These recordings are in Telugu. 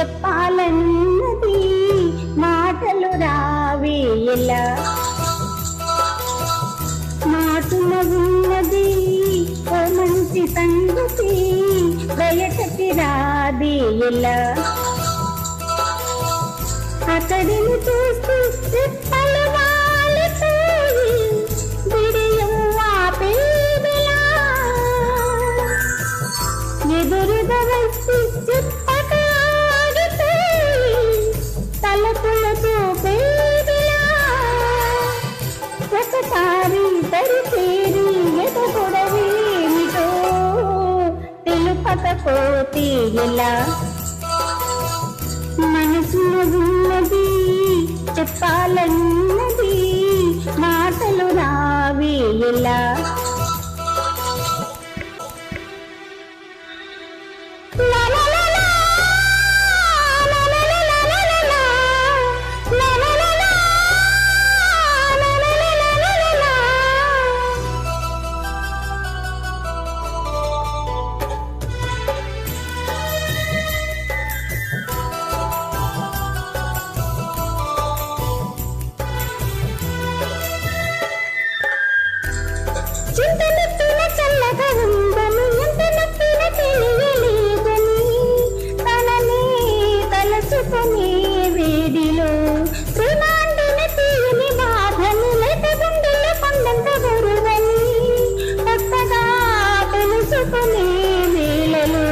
చెప్పాలన్నది మాటలు రావే ఎలా, మాటున ఉన్నది ఓ మంచి సంగతి బయటకి రాదే ఎలా, అతడిని చూస్తూ రెప్పలు వాలిపోయి విడియం ఆపేదెలా, ఎదురుగా వచ్చి చెప్పక ఆగిపోయి తలపుల చూపేదెలా, ఒకసారి దరిచేరి ఎదగొడవేమిటో తెలుపకపోతే ఎలా, మనసున ఉన్నది చెప్పాలన్నది మాటలు రావే ఎలా, చింత నెత్తిన చల్లగా ఉందని ఎంత నొప్పిన తెలియలేదని తనని తలచుకునే వేడిలో ప్రేమాండిన తీయని బాధని లేత గుండెల్లో కొండంత బరువని కొత్తగా తెలుసుకునే వేళలో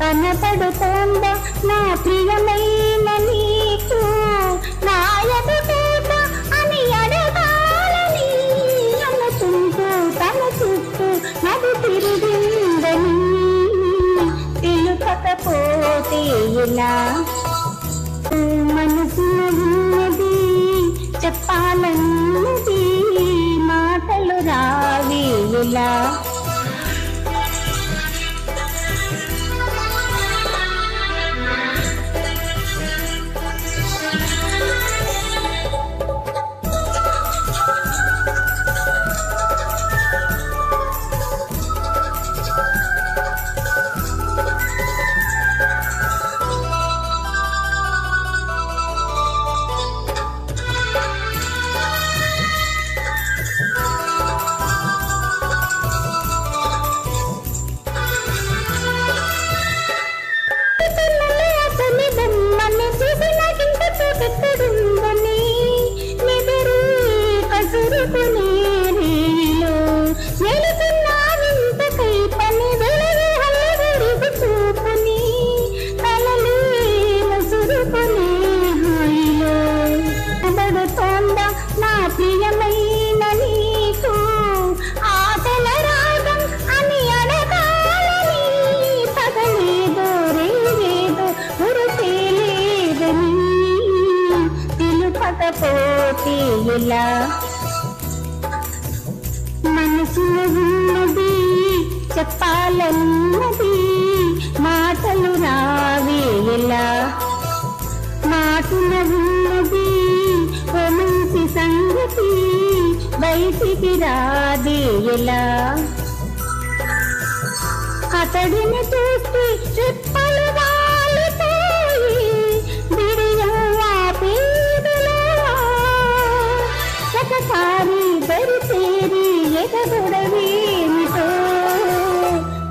కనపడుతోందా నా ప్రియమైన నీకు నా ఎదుట అని అడగాలని అనుకుంటూ తన చుట్టూ నది తిరిగిందని తెలుపకపోతే ఎలా, మనసున ఉన్నది చెప్పాలన్నది మాటలు రావే ఎలా, నా ప్రియమైన నీకు ఆటల రాగం అని అడగాలని పగలేదో రేదో ఉరితేలేదని తెలుపకపోతే ఎలా, మనసున ఉన్నది చెప్పాలన్నది మాటలు రావే ఎలా, మాటున ఉన్నది ఓ మంచి సంగతి బయటికి రాదే ఎలా, అతడిని చూస్తే రెప్పలు వాలిపోయి విడియం ఆపేదెలా, ఒకసారి దరిచేరి ఎదగొడవేమిటో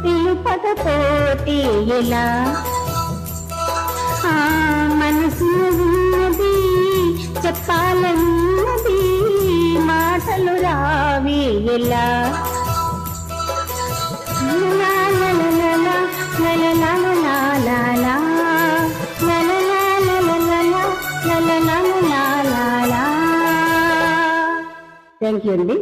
తెలుపకపోతే ఎలా, మనసున ఉన్నది చెప్పాలన్నది మాటలు రావే ఎలా, థ్యాంక్ యూ అండి.